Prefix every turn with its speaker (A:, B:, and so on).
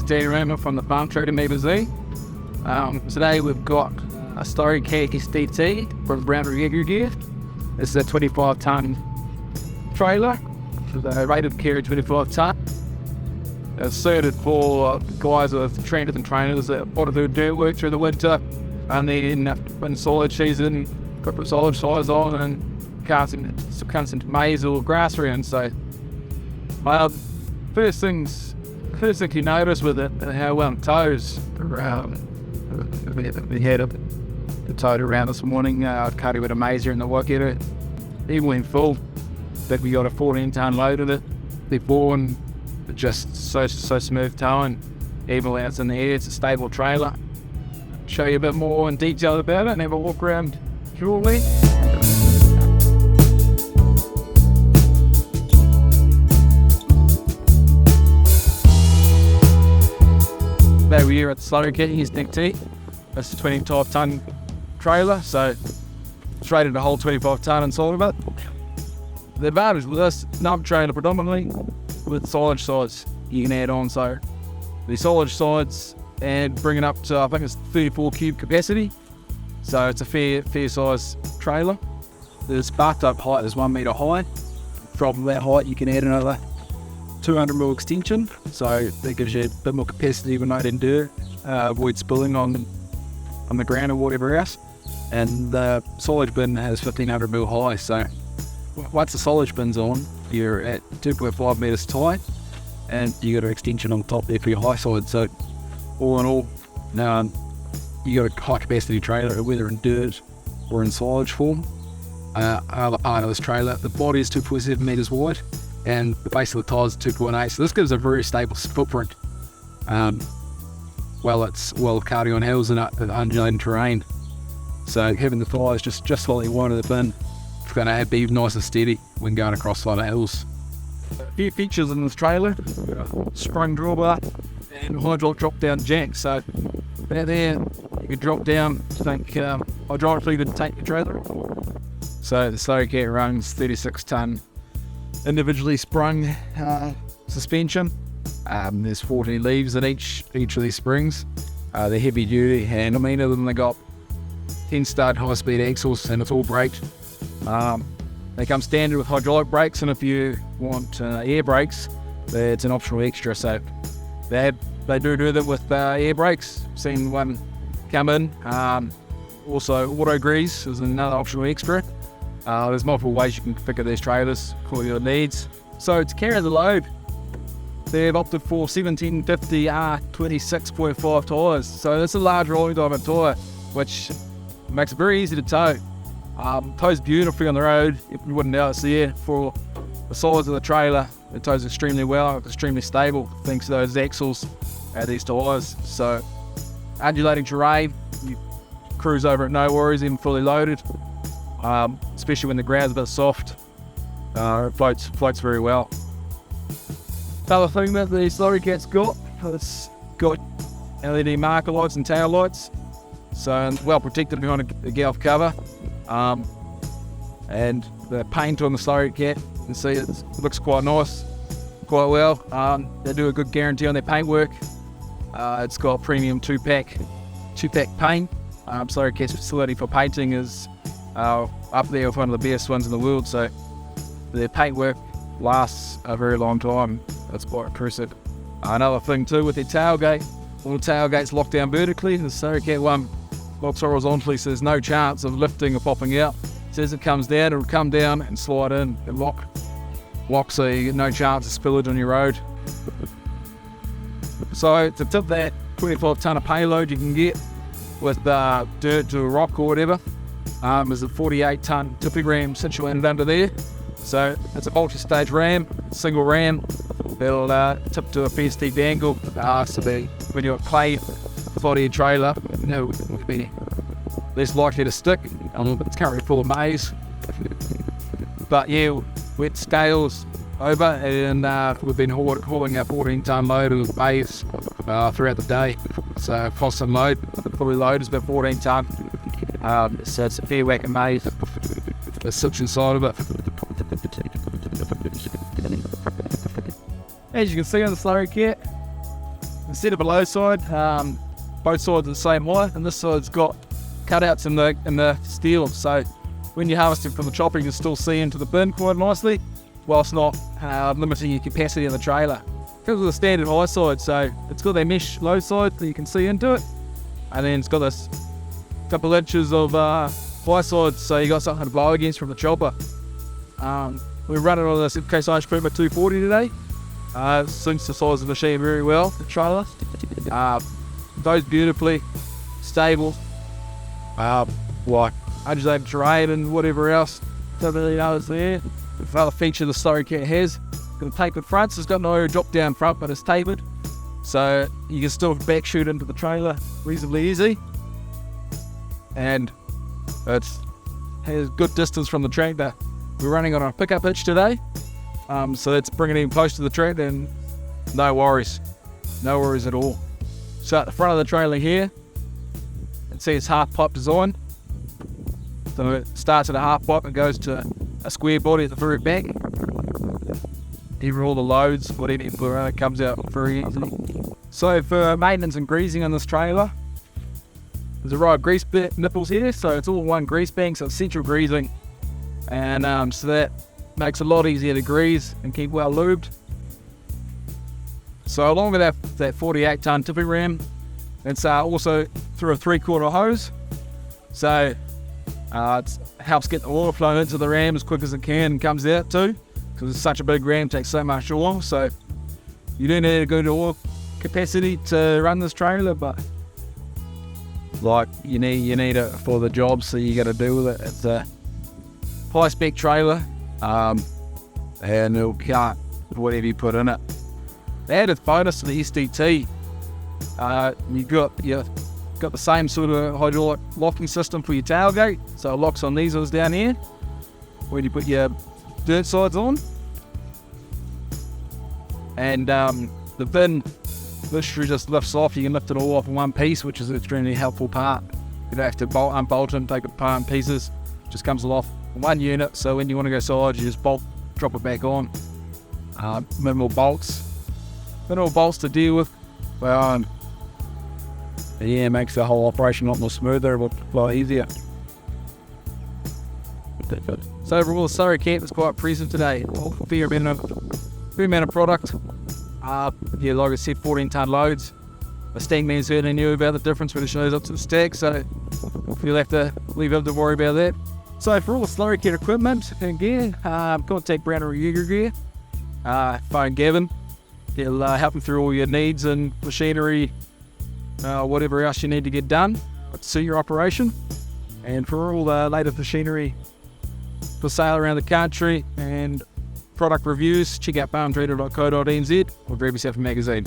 A: SDT rammer from the farm trader Neighbours. Today we've got a SlurryKat SDT from Brown Gear. This is a 25 tonne trailer with a rated carry 25 tonne. It's suited for guys with trainers and trainers that want to do dirt work through the winter, and then when silage season, put silage size on and cast into maize or grass around. So first thing you notice with it, how well it tows. We had it towed around this morning. I'd cut it with a mazer in the work area. Even when full, but we got a 14 tonne load of it before, and just so smooth towing. Even when it's in the air, it's a stable trailer. Show you a bit more in detail about it and have a walk around shortly. There we are at the SlurryKat SDT. That's a 25 tonne trailer, so it's rated to hold 25 tonne inside of it. The advantage with this nub trailer predominantly with silage sides you can add on, so the silage sides and bring it up to, I think it's 34 cube capacity, so it's a fair size trailer. The sparked up height is 1 metre high. From that height you can add another 200mm extension, so that gives you a bit more capacity when in dirt, avoid spilling on the ground or whatever else. And the silage bin has 1500mm high, so once the silage bin's on, you're at 2.5 metres tight, and you got an extension on top there for your high side. So all in all, you got a high capacity trailer, whether in dirt or in silage form. Other part of this trailer, the body is 2.7 metres wide, and the base of the tyres is 2.8, so this gives a very stable footprint. It's karting on hills and undulating terrain. So having the tyres just slightly wide of the bin, it's going to be nice and steady when going across a lot of hills. A few features in this trailer: sprung drawbar and hydraulic drop down jack. So that there, you can drop down, hydraulically to take your trailer. So the SlurryKat runs 36 tonne individually sprung suspension. There's 14 leaves in each of these springs. They're heavy duty, and I mean, they got 10 stud high speed axles, and it's all braked. They come standard with hydraulic brakes, and if you want air brakes, it's an optional extra. So they do that with air brakes. Seen one come in. Also auto grease is another optional extra. There's multiple ways you can configure these trailers for your needs. So to carry the load, they've opted for 1750 R26.5 tyres. So that's a large rolling diamond tyre, which makes it very easy to tow. Tows beautifully on the road. You wouldn't doubt it's there. For the size of the trailer, it tows extremely well, extremely stable thanks to those axles and these tyres. So undulating terrain, you cruise over it no worries, even fully loaded. Especially when the ground's a bit soft, it floats very well. Another thing that the SlurryKat's got, it's got LED marker lights and tail lights, so well protected behind a Galf cover. And the paint on the SlurryKat, you can see it looks quite nice, quite well. They do a good guarantee on their paintwork. It's got premium two-pack paint. SlurryKat's facility for painting is up there with one of the best ones in the world, so their paintwork lasts a very long time. That's quite impressive. Another thing too with their tailgate, all the tailgates lock down vertically. The SlurryKat one locks horizontally, so there's no chance of lifting or popping out. So as it comes down, it'll come down and slide in and lock, so you get no chance of spillage on your road. So to tip that 25 tonne of payload you can get with dirt to a rock or whatever, is a 48 tonne tipping ram situated under there. So it's a multi-stage ram, single ram. It'll tip to a fair steep angle. So when you're a clay body trailer, it'll be less likely to stick. It's currently full of maize. But yeah, wet scales over, and we've been hauling our 14 tonne load of maize throughout the day. So constant load, fully load is about 14 tonne. So it's a fair whack of maize that sits inside of it. As you can see on the SlurryKat, instead of a low side, both sides are the same height, and this side's got cutouts in the steel, so when you're harvesting from the chopper, you can still see into the bin quite nicely, whilst not limiting your capacity in the trailer. Because of the standard high side, so it's got that mesh low side that you can see into it, and then it's got this couple inches of high side, so you got something to blow against from the chopper. We're running on this silage equipment 240 today. Suits the size of the machine very well, the trailer. Goes beautifully, stable, like undulating terrain and whatever else. Don't really know it's there. The other feature the SlurryKat has, got a tapered front, so it's got no drop down front, but it's tapered. So you can still back shoot into the trailer reasonably easy. And it has good distance from the tractor. We're running on a pickup hitch today, so it's bringing it in close to the tractor, and no worries at all. So at the front of the trailer here, you can see it's half pipe design. So it starts at a half pipe and goes to a square body at the very back. Even all the loads, whatever you put around, it comes out very easily. So for maintenance and greasing on this trailer, there's a row of grease nipples here, so it's all one grease bank, so it's central greasing. And so that makes it a lot easier to grease and keep well lubed. So along with that 48 ton tipping ram, it's also through a 3/4 hose. So it helps get the oil flow into the ram as quick as it can and comes out too, because it's such a big ram, takes so much oil. So you do need a good oil capacity to run this trailer, but like you need it for the job, so you got to do with it. It's a high spec trailer, and it'll cut whatever you put in it. The added bonus to the SDT, you've got the same sort of hydraulic locking system for your tailgate, so it locks on these ones down here when you put your dirt sides on. And the bin literally just lifts off. You can lift it all off in one piece, which is an extremely helpful part. You don't have to unbolt it and take it apart in pieces. It just comes off in one unit, so when you want to go silage, you just drop it back on. Minimal bolts to deal with. Well, yeah, it makes the whole operation a lot more smoother, a lot easier. So overall, the SlurryKat is quite present today. Fair amount of product. Yeah, like I said, 14 ton loads. The Stingman certainly knew about the difference when it shows up to the stack, so you'll have to leave him to worry about that. So for all the SlurryKat equipment and gear, contact Brown or Uger Gear. Phone Gavin. He'll help you through all your needs and machinery, whatever else you need to get done to suit your operation. And for all the latest machinery for sale around the country and product reviews, check out farmtrader.co.nz or grab yourself a magazine.